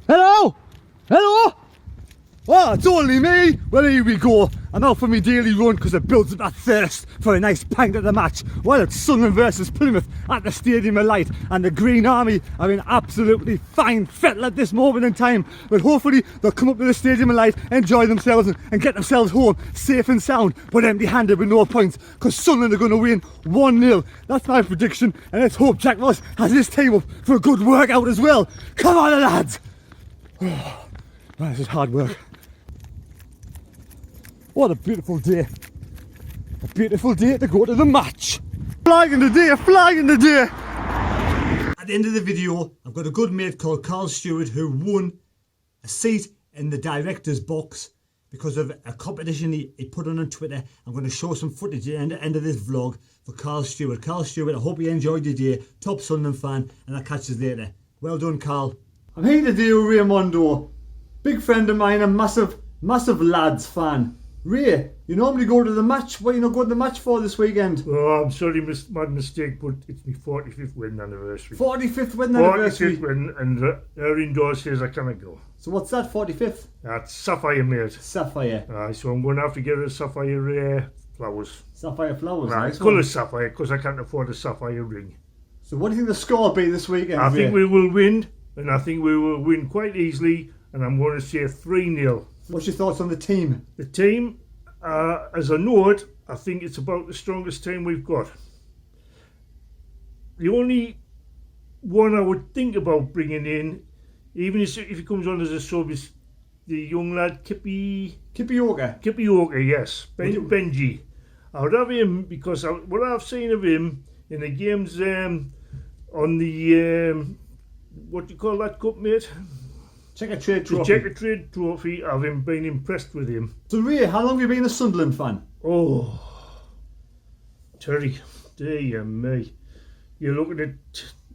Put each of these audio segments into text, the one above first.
Hello? Hello? Oh, it's only me. Well, here we go. I'm out for my daily run because it builds up that thirst for a nice pint at the match. Well, it's Sunderland versus Plymouth at the Stadium of Light, and the Green Army are in absolutely fine fettle at this moment in time. But hopefully they'll come up to the Stadium of Light, enjoy themselves and get themselves home safe and sound, but empty-handed with no points, because Sunderland are going to win 1-0. That's my prediction, and let's hope Jack Ross has his team up for a good workout as well. Come on, lads. Oh, this is hard work. What a beautiful day. A beautiful day to go to the match. Flag in the day, flag in the day. At the end of the video, I've got a good mate called Carl Steward who won a seat in the director's box because of a competition he put on Twitter. I'm going to show some footage at the end of this vlog for Carl Steward. Carl Steward, I hope you enjoyed your day. Top Sunderland fan, and I'll catch you later. Well done, Carl. I'm here today with Raymondo. Big friend of mine, a massive lads fan. Ray, you normally go to the match. What are you not going to the match for this weekend? Oh, I'm sorry, mad mistake, but it's my 45th wedding anniversary. 45th wedding anniversary? 45th wedding, and our indoor says I cannot go. So what's that, 45th? That's sapphire, mate. Sapphire. So I'm going to have to get her sapphire flowers. Sapphire flowers, right, nice. Colour sapphire, because I can't afford a sapphire ring. So what do you think the score will be this weekend, I think we will win, and I think we will win quite easily, and I'm going to say 3-0. What's your thoughts on the team? The team, as I know it, I think it's about the strongest team we've got. The only one I would think about bringing in, even if he comes on as a sub, is the young lad Kippy Oka, yes. Benji. I would have him because what I've seen of him in the games on the, what do you call that cup, mate? Check-a-trade trophy. The Check-a-trade trophy, I've been impressed with him. So Ray, how long have you been a Sunderland fan? Oh, Terry, dear me. You're looking at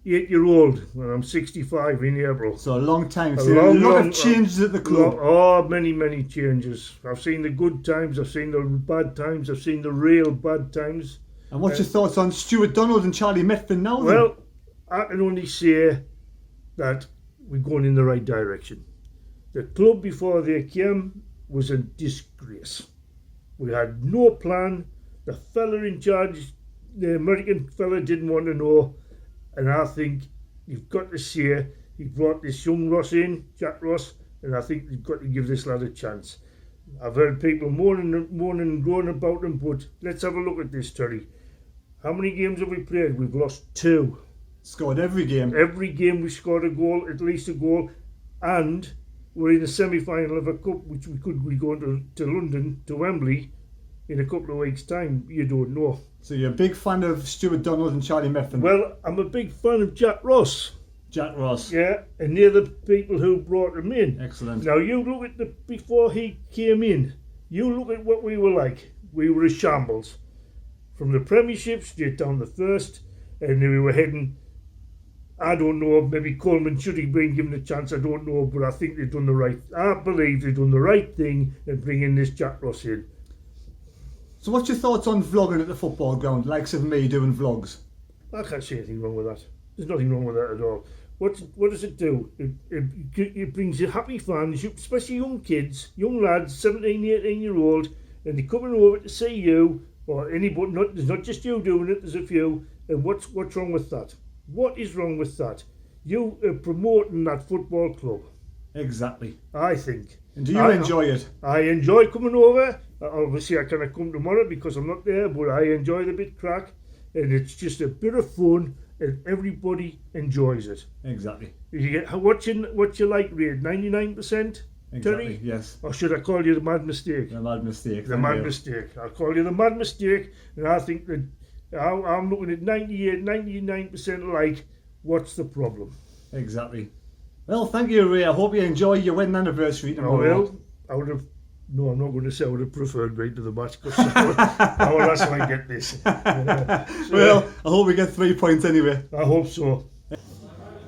8-year-old, and I'm 65 in April. So a long time. So a lot of changes at the club. Many changes. I've seen the good times, I've seen the bad times, I've seen the real bad times. And what's your thoughts on Stuart Donald and Charlie Methven now then? Well, I can only say that we're going in the right direction. The club before they came was a disgrace. We had no plan. The fella in charge, the American fella, didn't want to know. And I think you've got to say he brought this young Ross in, Jack Ross, and I think you've got to give this lad a chance. I've heard people moaning and groaning about him, but let's have a look at this, Terry. How many games have we played? We've lost 2. Scored every game. Every game we scored a goal, at least a goal, and we're in the semi-final of a cup, which we could be going to London, to Wembley, in a couple of weeks' time. You don't know. So you're a big fan of Stuart Donald and Charlie Methven? Well, I'm a big fan of Jack Ross. Jack Ross. Yeah, and they're the people who brought him in. Excellent. Now you look at before he came in, you look at what we were like. We were a shambles. From the Premiership straight down the first, and we were heading, I don't know, maybe Coleman should have been given a chance, I don't know, but I think they've done I believe they've done the right thing in bringing this Jack Ross in. So what's your thoughts on vlogging at the football ground, likes of me doing vlogs? I can't see anything wrong with that. There's nothing wrong with that at all. What does it do? It brings you happy fans, especially young kids, young lads, 17, 18-year-old, and they're coming over to see you, or anybody, there's not just you doing it, there's a few, and what's wrong with that? What is wrong with that? You are promoting that football club. Exactly. I think. And do you enjoy it? I enjoy coming over. Obviously I cannot come tomorrow because I'm not there, but I enjoy the bit crack, and it's just a bit of fun, and everybody enjoys it. Exactly. You get what you like rate 99%, exactly, Terry? Yes. Or should I call you the mad mistake? The mad mistake. The mad mistake. I'll call you the mad mistake, and I think that I'm looking at 98, 99% alike. What's the problem? Exactly. Well, thank you, Ray. I hope you enjoy your wedding anniversary tomorrow. I would have. No, I'm not going to say I would have preferred going to the match because I would else I get this. Well, I hope we get 3 points anyway. I hope so.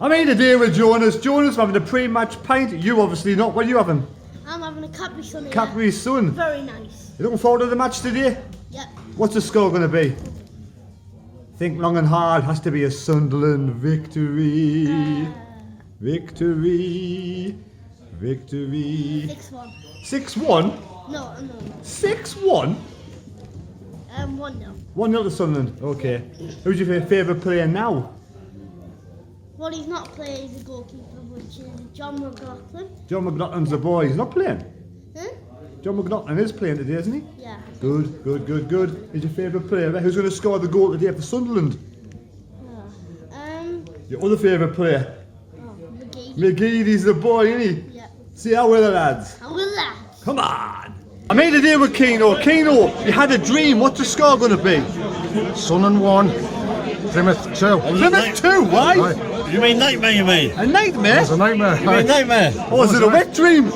I'm here today with Jonas. Jonas, I'm having a pre-match pint. You obviously not. What are you having? I'm having a Capri Sun. Capri Sun. Very nice. You looking forward to the match today? Yep. What's the score going to be? Think long and hard. Has to be a Sunderland victory. Victory. Victory. 6-1. 6-1? No. 6-1? 1-0. 1-0 to Sunderland. Okay. Who's your favourite player now? Well, he's not playing, he's a goalkeeper, which is John McLaughlin. John McLaughlin's the boy. He's not playing. Huh? John McLaughlin is playing today, isn't he? Yeah. Good. Who's your favourite player? Who's going to score the goal today for Sunderland? Your other favourite player? McGee. McGee's the boy, isn't he? Yeah. See how well, lads. How will that? Come on. I made a deal with Keno. Keno, you had a dream. What's the score going to be? Sunderland 1, Plymouth 2. Plymouth 2, why? Right. You mean nightmare, you mean? A nightmare? It's a nightmare. You mean nightmare? Or was it a wet dream?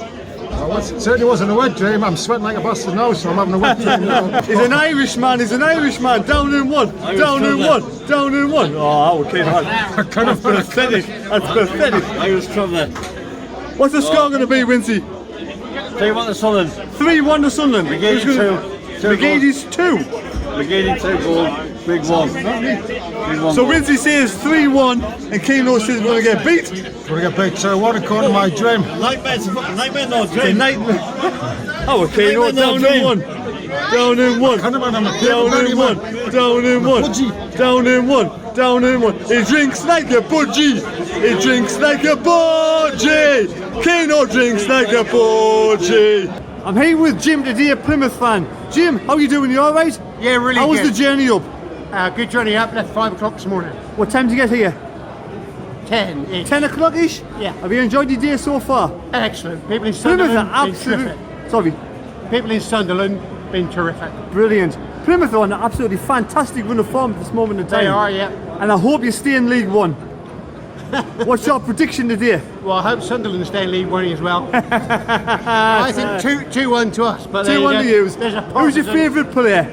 It certainly wasn't a wet dream. I'm sweating like a bastard now, so I'm having a wet dream now. He's an Irishman, Down in one. Down in one. Oh, okay. That's pathetic. Irish traveller. What's the score going to be, Wincy? 3-1 to Sunderland. 3-1 to Sunderland. McGeady 2. McGeady's 2. McGeady 2 goal. Big 1. So Wincy says 3-1 and Keno says we're going to get beat. We're going to get beat 2-1 according to my dream. Nightmare's a fucking nightmare, no It's a dream. nightmare. Oh, okay, no, Nightmare, no down in dream. one. Down in one. Kind of man, I'm a Down in one. Down in one. Budgie. Down in one. Down in one. He drinks like a budgie. He drinks like a budgie. Keno drinks like a budgie. I'm here with Jim today, a Plymouth fan. Jim, how you doing? You alright? Yeah, really How was good. the journey up? Good journey up, left 5 o'clock this morning. What time did you get here? 10. 10 o'clock-ish? Yeah. Have you enjoyed your day so far? Excellent. People in Plymouth Sunderland are been absolutely... terrific. Sorry. People in Sunderland been terrific. Brilliant. Plymouth are on an absolutely fantastic run of form at this moment in time. They are, yeah. And I hope you stay in League One. What's your prediction today? Well, I hope Sunderland stay in League One as well. I think 2-1 to us. But 2-1 to you. There's a Who's your favourite player?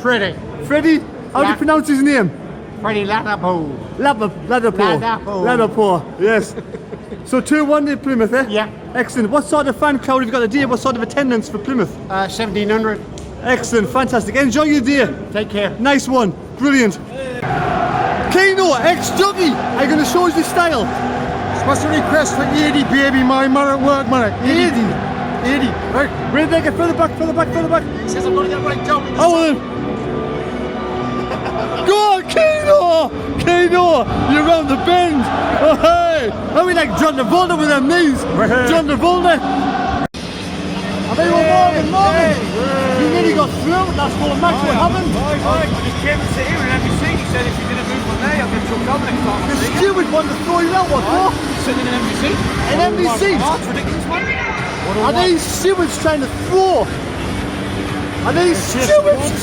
Freddie. Freddie? How do you Yeah. pronounce his name? Freddie Ladapo. Ladapo. Yes. So 2-1 to Plymouth, eh? Yeah. Excellent. What sort of fan crowd have you got today? What sort of attendance for Plymouth? 1700. Excellent. Fantastic. Enjoy your day. Take care. Nice one. Brilliant. Keno, ex-jockey. Are you going to show us your style? What's the request for 80, baby? My man at work, man. 80. 80. Right. Where they get further back. Says I'm going to get right down. Oh, well then. Go on, Keno! You're round the bend. Oh, hey. Are we like John Travolta with them knees? John Travolta. I think we're Morgan. You nearly got through. That's what match. What happened? I just came to sit here in NBC. He said if you didn't move from there, I'll get chucked out next time. The steward wanted to throw you out. What for? Sitting in NBC. In NBC? That's ridiculous, man. Are these stewards trying to throw? Are these stewards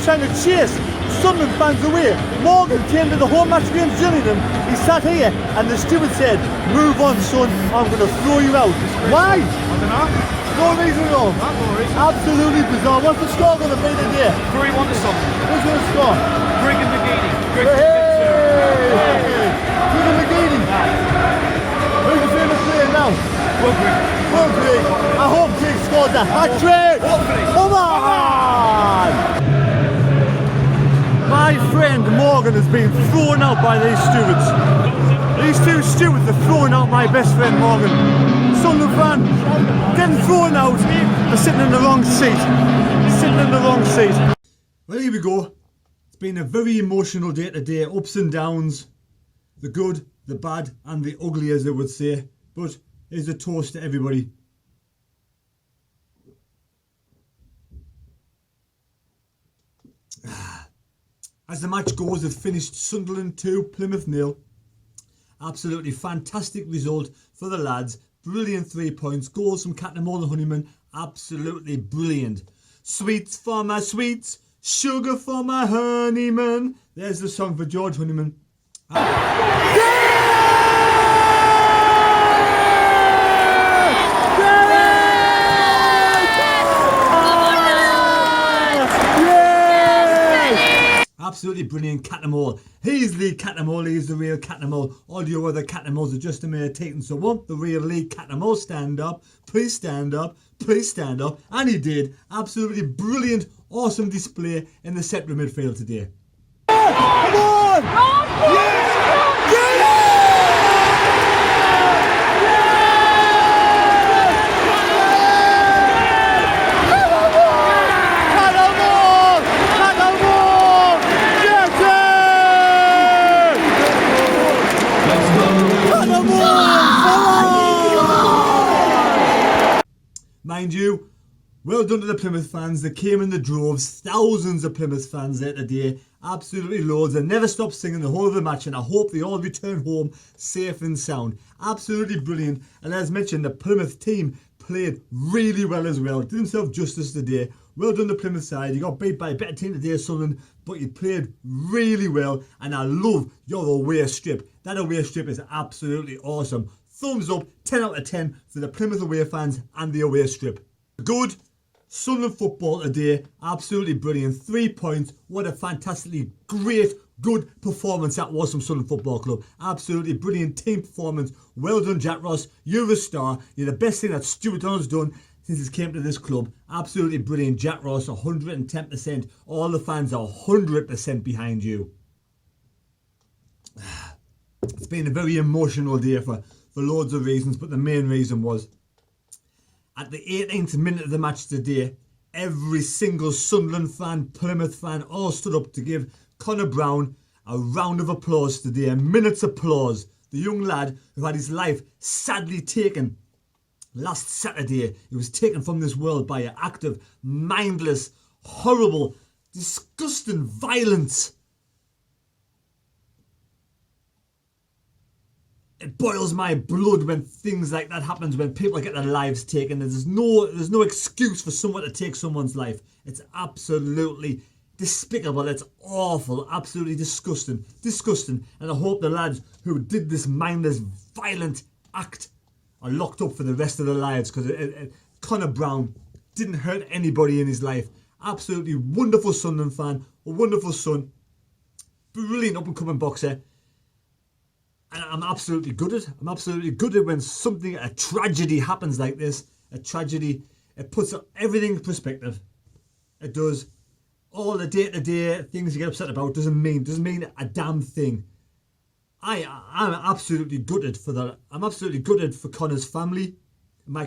trying to chase Sunderland fans away? Morgan came to the home match against Gillingham. He sat here and the steward said, "Move on, son, I'm going to throw you out." Why? I don't know. No reason at all. No reason. Absolutely bizarre. What's the score going to be today? 3-1 to something. Who's going to score? Greg and McGeady. Hey! Peter McGeady. Who's your favourite player now? Well, Greg. I hope Greg scores a hat-trick. Come on! My friend Morgan has been thrown out by these stewards. These two stewards are throwing out my best friend Morgan. Sunderland fan, getting thrown out for sitting in the wrong seat. Well, here we go. It's been a very emotional day today. Ups and downs. The good, the bad, and the ugly, as they would say. But here's a toast to everybody. As the match goes, it finished Sunderland 2, Plymouth 0. Absolutely fantastic result for the lads. Brilliant 3 points. Goals from Captain Morgan Honeyman. Absolutely brilliant. Sweets for my sweets. Sugar for my honeyman. There's the song for George Honeyman. Absolutely brilliant Catamol. He's Lee Catamol, he's the real Catamol. All your other Catamols are just imitating someone. The real Lee Catamol, stand up, please stand up, please stand up. And he did. Absolutely brilliant, awesome display in the central midfield today. Come on! Yes! Mind you, well done to the Plymouth fans. They came in the droves. Thousands of Plymouth fans there today. Absolutely loads. They never stopped singing the whole of the match, and I hope they all return home safe and sound. Absolutely brilliant. And as mentioned, the Plymouth team played really well as well. Did themselves justice today. Well done to Plymouth side. You got beat by a better team today, Sunderland, but you played really well. And I love your away strip. That away strip is absolutely awesome. Thumbs up, 10 out of 10 for the Plymouth away fans and the away strip. Good Sunderland football today, absolutely brilliant. 3 points, what a fantastically great, good performance that was from Sunderland Football Club. Absolutely brilliant team performance. Well done, Jack Ross, you're a star. You're the best thing that Stewards done since he came to this club. Absolutely brilliant, Jack Ross, 110%. All the fans are 100% behind you. It's been a very emotional day for loads of reasons, but the main reason was at the 18th minute of the match today, every single Sunderland fan, Plymouth fan, all stood up to give Connor Brown a round of applause today, a minute's applause. The young lad who had his life sadly taken last Saturday. He was taken from this world by an act of mindless, horrible, disgusting violence. It boils my blood when things like that happens, when people get their lives taken. There's no excuse for someone to take someone's life. It's absolutely despicable. It's awful. Absolutely disgusting. Disgusting. And I hope the lads who did this mindless, violent act are locked up for the rest of their lives, because Connor Brown didn't hurt anybody in his life. Absolutely wonderful Sunderland fan. A wonderful son. Brilliant up-and-coming boxer. And I'm absolutely gutted. I'm absolutely gutted when a tragedy happens like this. A tragedy, it puts everything in perspective. It does. All the day-to-day things you get upset about doesn't mean a damn thing. I'm absolutely gutted for that. I'm absolutely gutted for Connor's family. My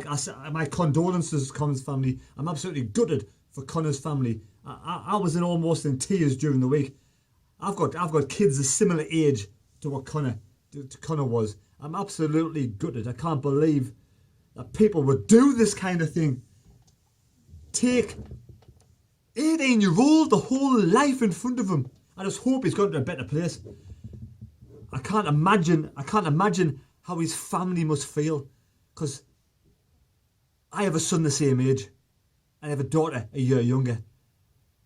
condolences to Connor's family. I'm absolutely gutted for Connor's family. I was almost in tears during the week. I've got kids a similar age to what Connor was. I'm absolutely gutted. I can't believe that people would do this kind of thing. Take 18-year-old, the whole life in front of him. I just hope he's gone to a better place. I can't imagine how his family must feel, because I have a son the same age. I have a daughter a year younger.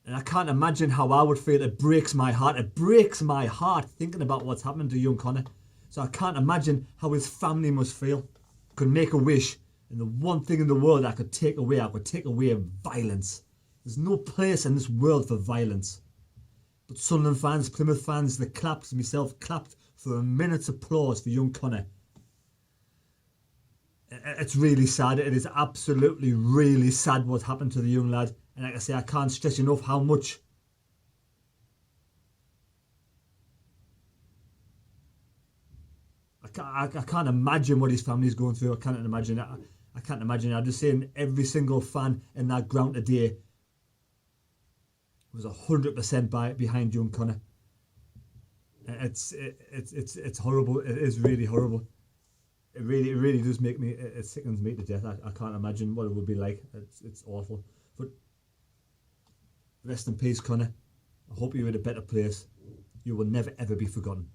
And I can't imagine how I would feel. It breaks my heart. It breaks my heart thinking about what's happened to young Connor. So I can't imagine how his family must feel. I could make a wish, and the one thing in the world I could take away violence. There's no place in this world for violence. But Sunderland fans, Plymouth fans, they clapped, myself clapped for a minute's applause for young Connor. It's really sad. It is absolutely really sad what happened to the young lad. And like I say, I can't stress enough how much I can't imagine what his family's going through. I can't imagine it. I can't imagine it. I'm just saying every single fan in that ground today was 100% behind young Connor. It's horrible. It is really horrible. It really does make me. It sickens me to death. I can't imagine what it would be like. It's awful. But rest in peace, Connor. I hope you're in a better place. You will never ever be forgotten.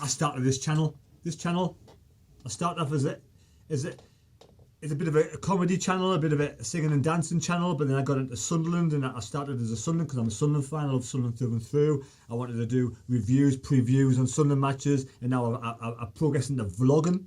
I started this channel. I started off as a bit of a comedy channel, a bit of a singing and dancing channel, but then I got into Sunderland, and I started as a Sunderland because I'm a Sunderland fan. I love Sunderland through and through. I wanted to do reviews, previews on Sunderland matches, and now I progressed into vlogging.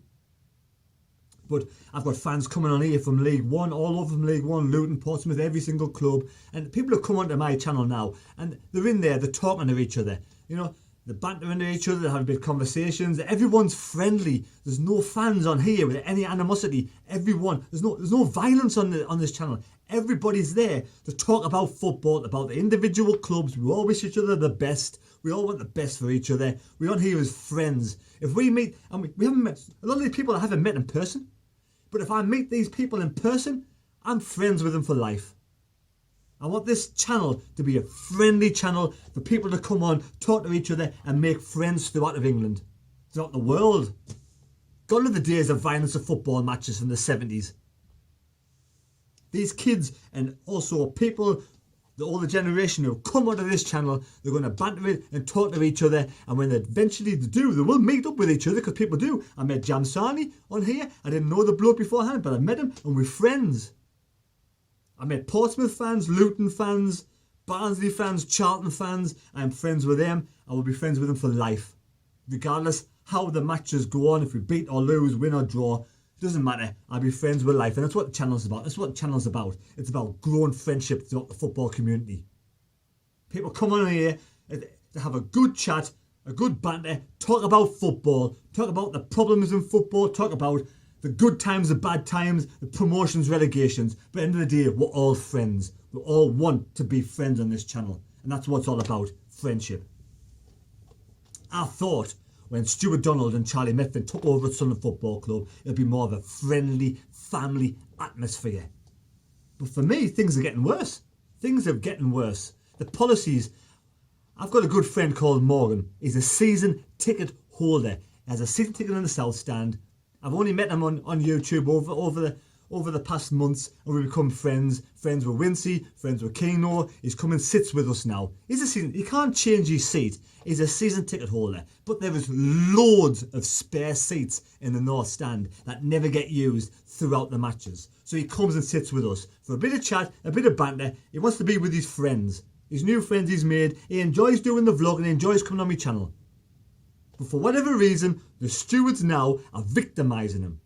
But I've got fans coming on here from League One, all over from League One, Luton, Portsmouth, every single club, and people have come onto my channel now, and they're in there, they're talking to each other, you know. They're bantering to each other, they're having big conversations. Everyone's friendly. There's no fans on here with any animosity. Everyone, there's no violence on this channel. Everybody's there to talk about football, about the individual clubs. We all wish each other the best. We all want the best for each other. We're on here as friends. If we meet, and we haven't met, a lot of these people I haven't met in person, but if I meet these people in person, I'm friends with them for life. I want this channel to be a friendly channel for people to come on, talk to each other and make friends throughout of England, throughout the world. Gone are the days of violence of football matches from the 70s. These kids and also people, the older generation who come onto this channel, they're going to banter it and talk to each other, and when they eventually do, they will meet up with each other, because people do. I met Jamsani on here. I didn't know the bloke beforehand, but I met him and we're friends. I met Portsmouth fans, Luton fans, Barnsley fans, Charlton fans. I'm friends with them. I will be friends with them for life. Regardless how the matches go on, if we beat or lose, win or draw, doesn't matter. I'll be friends with life. And that's what the channel's about. That's what the channel's about. It's about growing friendship throughout the football community. People come on here to have a good chat, a good banter, talk about football, talk about the problems in football, talk about the good times, the bad times, the promotions, relegations. But at the end of the day, we're all friends. We all want to be friends on this channel. And that's what it's all about, friendship. I thought when Stuart Donald and Charlie Methven took over at Sunderland Football Club, it'd be more of a friendly, family atmosphere. But for me, things are getting worse. Things are getting worse. The policies... I've got a good friend called Morgan. He's a season ticket holder. He has a season ticket in the South Stand. I've only met him on YouTube over the past months, and we've become friends. Friends with Wincy, friends with Keno. He's come and sits with us now. He can't change his seat. He's a season ticket holder. But there is loads of spare seats in the North Stand that never get used throughout the matches. So he comes and sits with us for a bit of chat, a bit of banter. He wants to be with his friends. His new friends he's made. He enjoys doing the vlog and he enjoys coming on my channel. But for whatever reason, the stewards now are victimising him.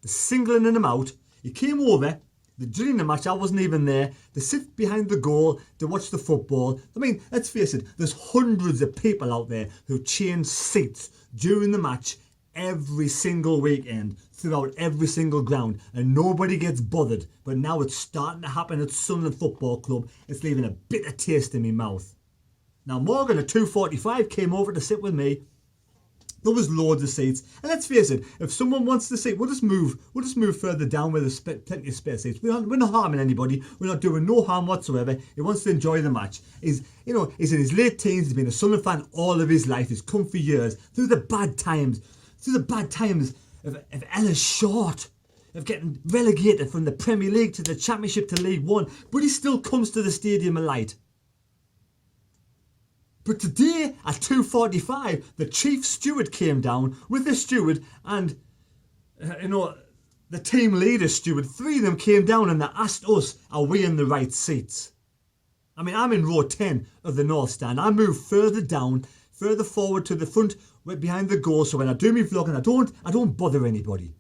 They're singling him out. He came over during the match. I wasn't even there. They sit behind the goal to watch the football. I mean, let's face it, there's hundreds of people out there who change seats during the match every single weekend throughout every single ground, and nobody gets bothered. But now it's starting to happen at Sunderland Football Club. It's leaving a bitter taste in my mouth. Now Morgan at 2:45 came over to sit with me. There was loads of seats, and let's face it, if someone wants to sit, we'll just move further down where there's plenty of spare seats. We're not harming anybody. We're not doing no harm whatsoever. He wants to enjoy the match. He's in his late teens. He's been a Sunderland fan all of his life. He's come for years through the bad times of Ellis Short, of getting relegated from the Premier League to the Championship to League One, but he still comes to the Stadium of Light. But today at 2:45, the chief steward came down with the steward and, the team leader steward. Three of them came down and they asked us, are we in the right seats? I mean, I'm in row 10 of the North Stand. I move further down, further forward to the front, right behind the goal. So when I do my vlogging, I don't bother anybody.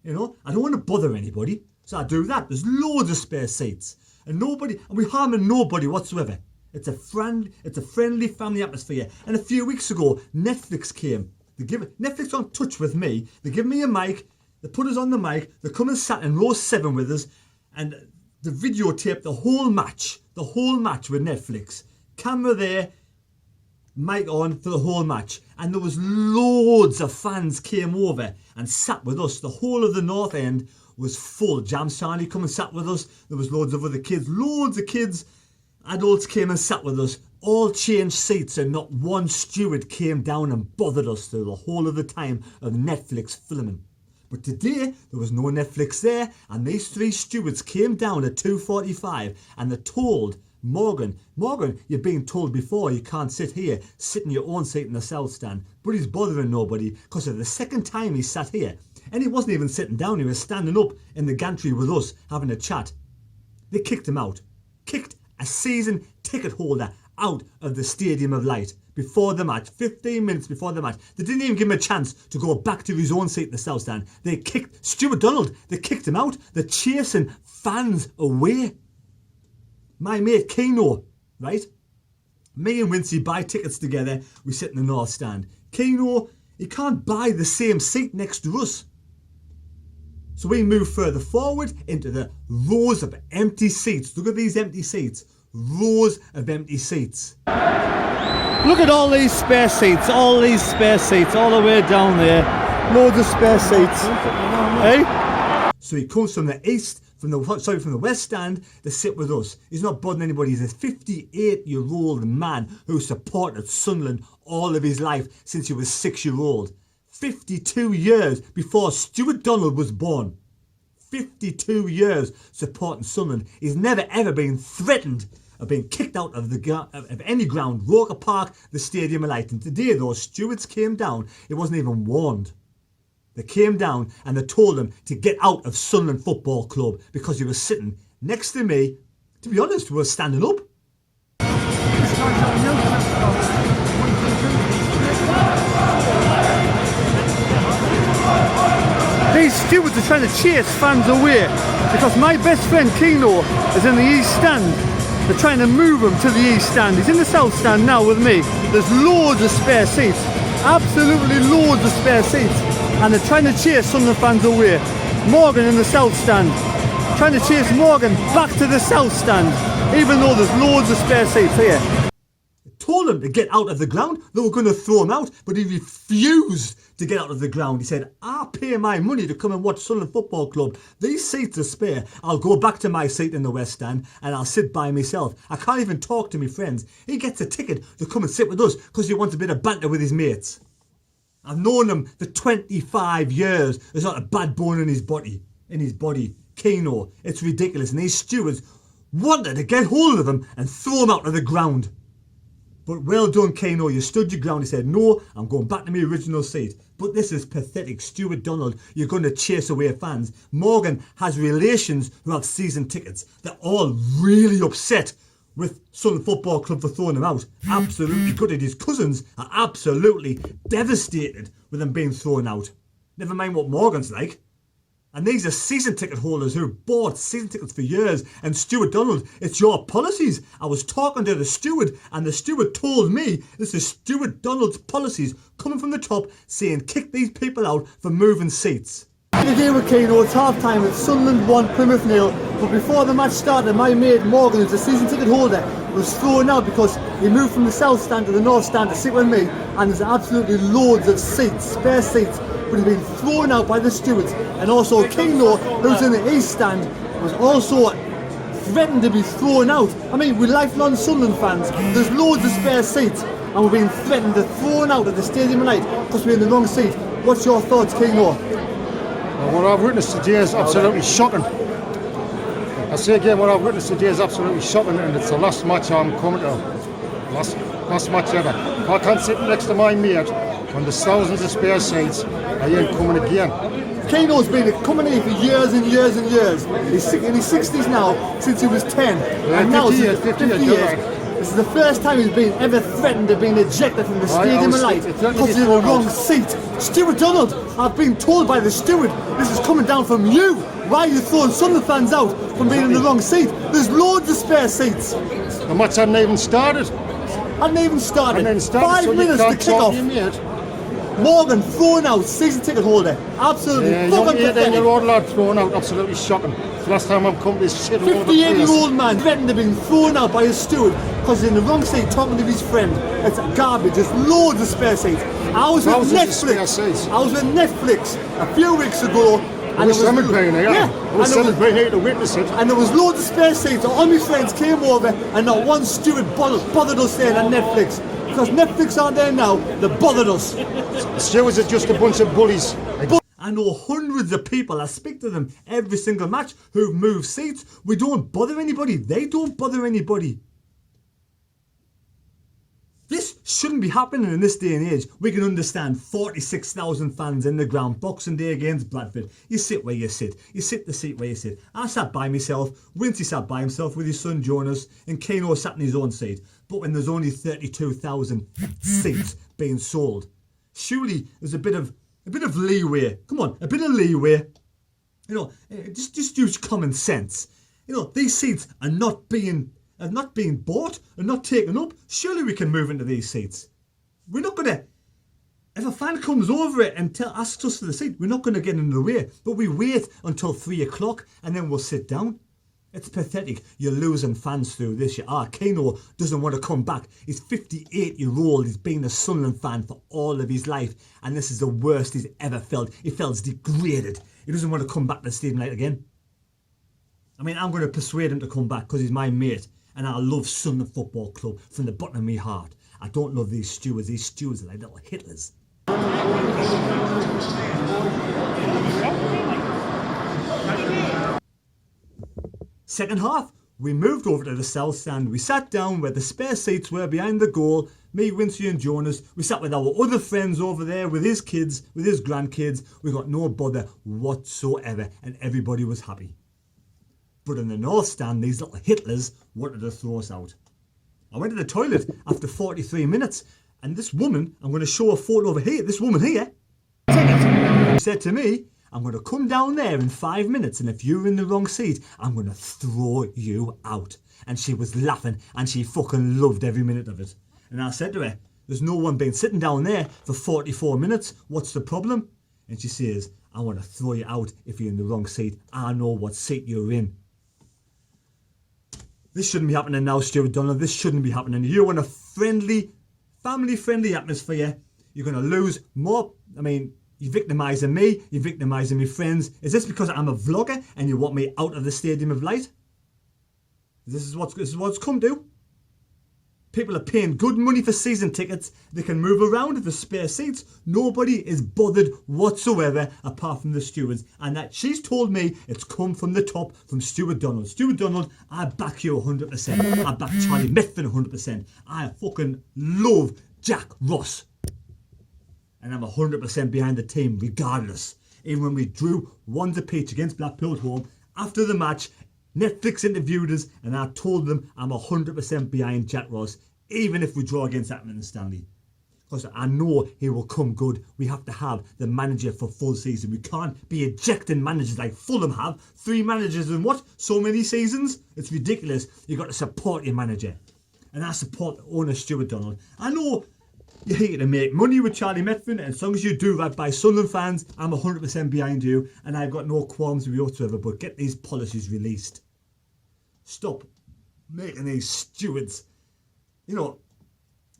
I don't want to bother anybody. So I do that. There's loads of spare seats. And we're harming nobody whatsoever. It's a friendly family atmosphere. And a few weeks ago, Netflix came. Netflix on touch with me. They give me a mic. They put us on the mic. They come and sat in row 7 with us. And they videotaped the whole match with Netflix. Camera there, mic on for the whole match. And there was loads of fans came over and sat with us. The whole of the North End was full. Jamsani come and sat with us. There was loads of other kids. Loads of kids. Adults came and sat with us, all changed seats, and not one steward came down and bothered us through the whole of the time of Netflix filming. But today, there was no Netflix there, and these 3 stewards came down at 2:45 and they told Morgan, you've been told before you can't sit here, sit in your own seat in the South Stand. But he's bothering nobody, because of the second time he sat here, and he wasn't even sitting down, he was standing up in the gantry with us, having a chat. They kicked him out. Kicked a season ticket holder out of the Stadium of Light before the match, 15 minutes before the match. They didn't even give him a chance to go back to his own seat in the South Stand. They kicked Stuart Donald. They kicked him out. They're chasing fans away. My mate Keno, right? Me and Wincy buy tickets together. We sit in the North Stand. Keno, he can't buy the same seat next to us. So we move further forward into the rows of empty seats. Look at these empty seats. Rows of empty seats. Look at all these spare seats, all the way down there. Loads of spare seats. Hey? So he comes from the east, from the West Stand to sit with us. He's not bothering anybody. He's a 58-year-old man who supported Sunderland all of his life since he was 6-year-old. 52 years before Stuart Donald was born. 52 years supporting Sunderland. He's never ever been threatened of being kicked out of any ground, Roker Park, the Stadium of Light. And today those stewards came down, it wasn't even warned. They came down and they told him to get out of Sunderland Football Club because he was sitting next to me. To be honest, we were standing up. These stewards are trying to chase fans away because my best friend Keno is in the East Stand. They're trying to move him to the East Stand. He's in the South Stand now with me. There's loads of spare seats. Absolutely loads of spare seats. And they're trying to chase Sunderland fans away. Morgan in the South Stand. Trying to chase Morgan back to the South Stand. Even though there's loads of spare seats here. Told him to get out of the ground. They were going to throw him out, but he refused to get out of the ground. He said, I pay my money to come and watch Sunderland Football Club. These seats are spare. I'll go back to my seat in the West Stand and I'll sit by myself. I can't even talk to my friends. He gets a ticket to come and sit with us because he wants a bit of banter with his mates. I've known him for 25 years. There's not a bad bone in his body. Keno. It's ridiculous. And these stewards wanted to get hold of him and throw him out of the ground. But well done, Keno, you stood your ground. He said, no, I'm going back to my original seat. But this is pathetic. Stuart Donald, you're going to chase away fans. Morgan has relations who have season tickets. They're all really upset with Sunderland Football Club for throwing him out. Absolutely gutted. His cousins are absolutely devastated with him being thrown out. Never mind what Morgan's like. And these are season ticket holders who bought season tickets for years. And Stuart Donald, it's your policies. I was talking to the steward and the steward told me this is Stuart Donald's policies coming from the top saying kick these people out for moving seats. The game with Keno, it's half time. It's Sunderland 1, Plymouth 0. But before the match started, my mate Morgan, who's a season ticket holder, was thrown out because he moved from the South Stand to the North Stand to sit with me. And there's absolutely loads of seats, spare seats. But he's been thrown out by the stewards. And also Keno, who's in the East Stand, was also threatened to be thrown out. I mean, we're lifelong Sunderland fans. There's loads of spare seats. And we're being threatened to thrown out at the Stadium tonight because we're in the wrong seat. What's your thoughts, Keno? What I've witnessed today is absolutely shocking. I say again, what I've witnessed today is absolutely shocking, and it's the last match I'm coming to. Last match ever. If I can't sit next to my mate when there's thousands of spare seats, I ain't coming again. Keno's been coming here for years and years and years. He's in his 60s now, since he was 10. Yeah, and now 50 years. This is the first time he's been ever threatened of being ejected from the Stadium of Light because he's in the wrong seat. Stuart Donald, I've been told by the steward, this is coming down from you. Why are you throwing Sunderland fans out from being in the wrong seat? There's loads of spare seats. The match hadn't even started. 5 minutes so to kick off. Morgan thrown out, season ticket holder. Absolutely fucking pathetic. 18-year-old lad thrown out, absolutely shocking. It's the last time I'm coming to this shit all over the place. 58-year-old man threatened to be thrown out by his steward because he's in the wrong seat talking to his friend. It's garbage. There's loads of spare seats. I was with Netflix a few weeks ago. I was celebrating here. I was celebrating here to witness it. And there was loads of spare seats. All my friends came over and not one steward bothered us there on Netflix. Because Netflix aren't there now, they bothered us. The stewards are just a bunch of bullies. I know hundreds of people, I speak to them every single match, who've moved seats. We don't bother anybody. They don't bother anybody. This shouldn't be happening in this day and age. We can understand 46,000 fans in the ground, Boxing Day against Bradford. You sit where you sit. You sit the seat where you sit. I sat by myself, Wincy sat by himself with his son Jonas, and Keno sat in his own seat. But when there's only 32,000 seats being sold, surely there's a bit of leeway. Come on, a bit of leeway. You know, just use common sense. You know, these seats are not being bought and not taken up. Surely we can move into these seats. We're not gonna. If a fan comes over it and asks us for the seat, we're not gonna get in the way. But we wait until 3 o'clock and then we'll sit down. It's pathetic. You're losing fans through this. You are. Keno doesn't want to come back. He's 58-year-old. He's been a Sunderland fan for all of his life. And this is the worst he's ever felt. He felt degraded. He doesn't want to come back to the Stadium Light again. I mean, I'm going to persuade him to come back because he's my mate. And I love Sunderland Football Club from the bottom of my heart. I don't love these stewards. These stewards are like little Hitlers. Second half, we moved over to the south stand. We sat down where the spare seats were behind the goal. Me, Wincy and Jonas. We sat with our other friends over there with his kids, with his grandkids. We got no bother whatsoever and everybody was happy. But in the north stand, these little Hitlers wanted to throw us out. I went to the toilet after 43 minutes and this woman, I'm going to show a photo over here, this woman here, she said to me, I'm going to come down there in 5 minutes and if you're in the wrong seat, I'm going to throw you out. And she was laughing and she fucking loved every minute of it. And I said to her, there's no one been sitting down there for 44 minutes. What's the problem? And she says, I want to throw you out if you're in the wrong seat. I know what seat you're in. This shouldn't be happening now, Stuart Donald. This shouldn't be happening. You're in a friendly, family-friendly atmosphere. You're going to lose more. I mean, you're victimising me. You're victimising my friends. Is this because I'm a vlogger and you want me out of the Stadium of Light? This is what's come to. People are paying good money for season tickets. They can move around if there's spare seats. Nobody is bothered whatsoever apart from the stewards. And that she's told me it's come from the top from Stuart Donald. Stuart Donald, I back you 100%. I back Charlie Methven 100%. I fucking love Jack Ross. And I'm 100% behind the team regardless. Even when we drew 1-1 against Blackpool at home, after the match, Netflix interviewed us and I told them I'm 100% behind Jack Ross, even if we draw against Atman and Stanley. Because I know he will come good. We have to have the manager for full season. We can't be ejecting managers like Fulham have. 3 managers in what? So many seasons? It's ridiculous. You've got to support your manager. And I support the owner, Stuart Donald. I know you're here to make money with Charlie Methven, and as long as you do right by Sunderland fans, I'm 100% behind you, and I've got no qualms with you whatsoever, but get these policies released. Stop making these stewards, you know,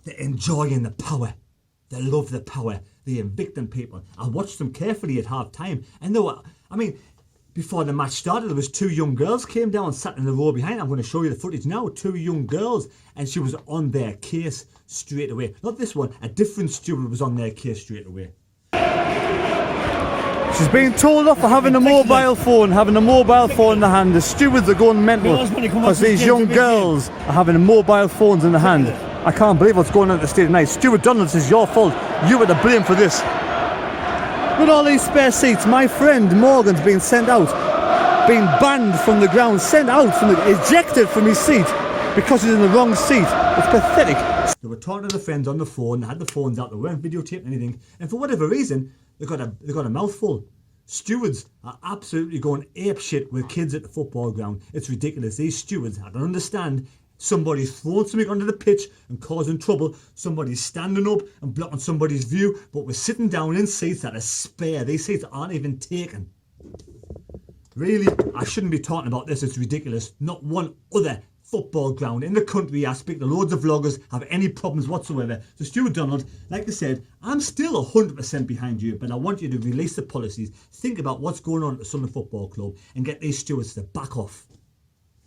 they're enjoying the power. They love the power. They're evicting people. I watched them carefully at half time, and they were, I mean, before the match started, there was 2 young girls came down and sat in the row behind. I'm going to show you the footage now. 2 young girls, and she was on their case straight away. Not this one, a different steward was on their case straight away. She's being told off for having a mobile phone in the hand. The stewards are going mental because these young girls are having mobile phones in the hand. I can't believe what's going on at the stadium tonight. Stuart Donald, this is your fault. You were to blame for this. With all these spare seats, my friend Morgan's been sent out, being banned from the ground, ejected from his seat because he's in the wrong seat. It's pathetic. They were talking to their friends on the phone, they had the phones out, they weren't videotaping anything, and for whatever reason, they got a mouthful. Stewards are absolutely going apeshit with kids at the football ground. It's ridiculous. These stewards, I don't understand. Somebody's throwing something onto the pitch and causing trouble. Somebody's standing up and blocking somebody's view, but we're sitting down in seats that are spare. These seats aren't even taken. Really, I shouldn't be talking about this. It's ridiculous. Not one other football ground in the country, I speak to loads of vloggers, have any problems whatsoever. So Stuart Donald, like I said, I'm still 100% behind you, but I want you to release the policies. Think about what's going on at the Sunderland Football Club and get these stewards to back off.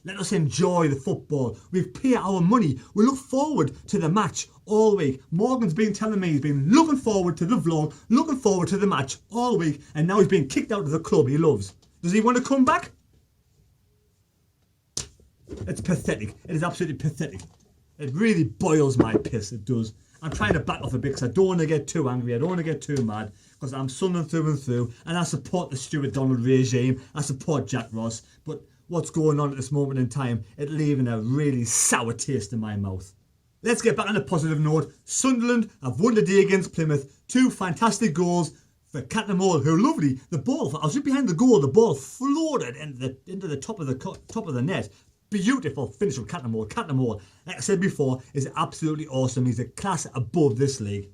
Let us enjoy the football. We've paid our money. We look forward to the match all week. Morgan's been telling me he's been looking forward to the vlog, looking forward to the match all week, and now he's been kicked out of the club he loves. Does he want to come back? It's pathetic. It is absolutely pathetic. It really boils my piss, it does. I'm trying to back off a bit because I don't want to get too angry. I don't want to get too mad because I'm Sunderland through and through, and I support the Stuart Donald regime. I support Jack Ross, but what's going on at this moment in time, it's leaving a really sour taste in my mouth. Let's get back on a positive note. Sunderland have won today against Plymouth. 2 fantastic goals for Cattermole, who lovely. The ball, I was just behind the goal, the ball floated into the top of the net. Beautiful finish from Cattermole. Cattermole, like I said before, is absolutely awesome. He's a class above this league.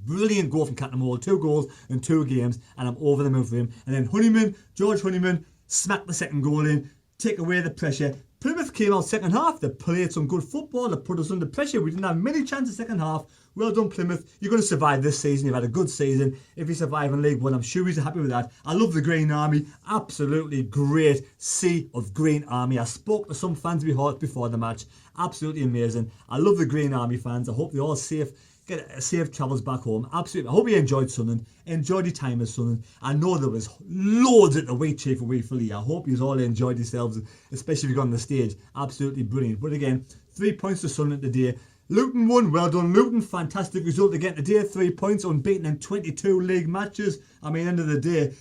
Brilliant goal from Cattermole. 2 goals in 2 games, and I'm over the moon for him. And then Honeyman, George Honeyman, smacked the second goal in, take away the pressure. Plymouth came out second half. They played some good football. They put us under pressure. We didn't have many chances second half. Well done, Plymouth. You're going to survive this season. You've had a good season. If you survive in League One, I'm sure he's happy with that. I love the Green Army. Absolutely great sea of Green Army. I spoke to some fans before the match. Absolutely amazing. I love the Green Army fans. I hope they're all safe. Get safe travels back home. Absolutely. I hope you enjoyed Sunderland. Enjoyed your time at Sunderland. I know there was loads at the weight check for Philly. I hope you all enjoyed yourselves, especially if you got on the stage. Absolutely brilliant. But again, 3 points to Sunderland today. Luton won. Well done, Luton. Fantastic result again today. 3 points, unbeaten in 22 league matches. I mean, end of the day,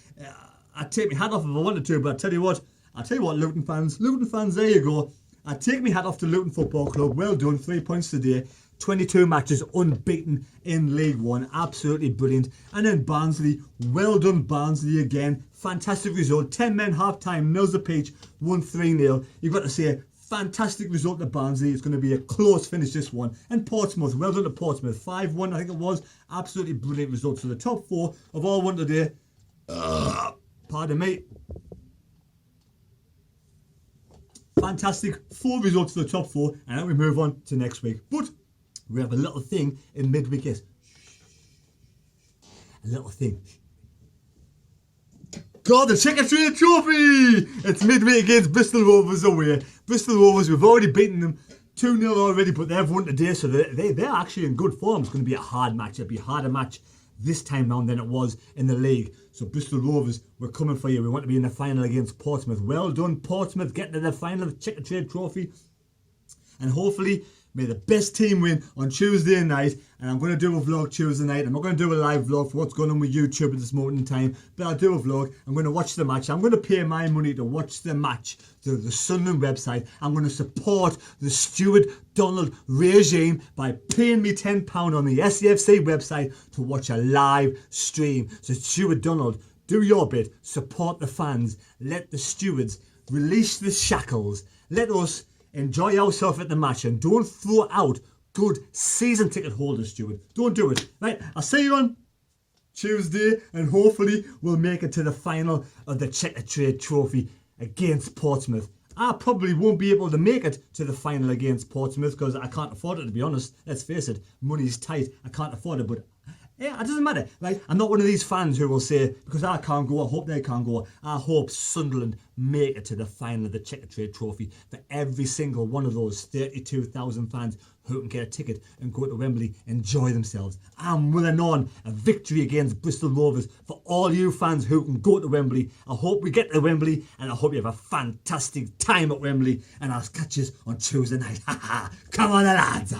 I'd take my hat off if I wanted to, but I tell you what, Luton fans, there you go. I'd take my hat off to Luton Football Club. Well done, 3 points today. 22 matches unbeaten in League One. Absolutely brilliant. And then Barnsley. Well done, Barnsley again. Fantastic result. 10 men half time. Nils the Peach won 3-0. You've got to say, fantastic result to Barnsley. It's going to be a close finish, this one. And Portsmouth. Well done to Portsmouth. 5-1, I think it was. Absolutely brilliant results. So the top four have all won today. Pardon me. Fantastic. 4 results to the top 4. And then we move on to next week. But we have a little thing in midweek. Yes. A little thing. God, the Checker Trade Trophy! It's midweek against Bristol Rovers away. Bristol Rovers, we've already beaten them 2-0 already, but they've won today, so they're actually in good form. It's going to be a hard match. It'll be a harder match this time round than it was in the league. So Bristol Rovers, we're coming for you. We want to be in the final against Portsmouth. Well done, Portsmouth, getting to the final of the Checker Trade Trophy. And hopefully, may the best team win on Tuesday night. And I'm going to do a vlog Tuesday night. I'm not going to do a live vlog for what's going on with YouTube at this moment in time. But I'll do a vlog. I'm going to watch the match. I'm going to pay my money to watch the match through the Sunderland website. I'm going to support the Steward Donald regime by paying me £10 on the SEFC website to watch a live stream. So Steward Donald, do your bit. Support the fans. Let the stewards release the shackles. Let us enjoy yourself at the match and don't throw out good season ticket holders, Steward. Don't do it. Right, I'll see you on Tuesday and hopefully we'll make it to the final of the Checker Trade Trophy against Portsmouth. I probably won't be able to make it to the final against Portsmouth because I can't afford it, to be honest. Let's face it, money's tight. I can't afford it, but yeah, it doesn't matter, right? I'm not one of these fans who will say, because I can't go, I hope they can't go. I hope Sunderland make it to the final of the Checker Trade Trophy for every single one of those 32,000 fans who can get a ticket and go to Wembley, enjoy themselves. I'm willing on a victory against Bristol Rovers for all you fans who can go to Wembley. I hope we get to Wembley and I hope you have a fantastic time at Wembley and I'll catch you on Tuesday night. Come on, lads.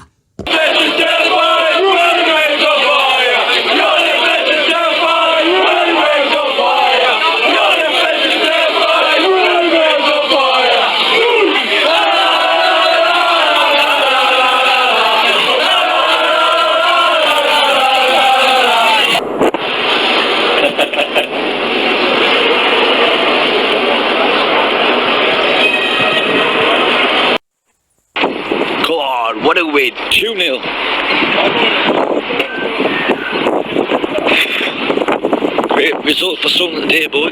God, what a win. 2-0. Great result for Sunderland today, boys.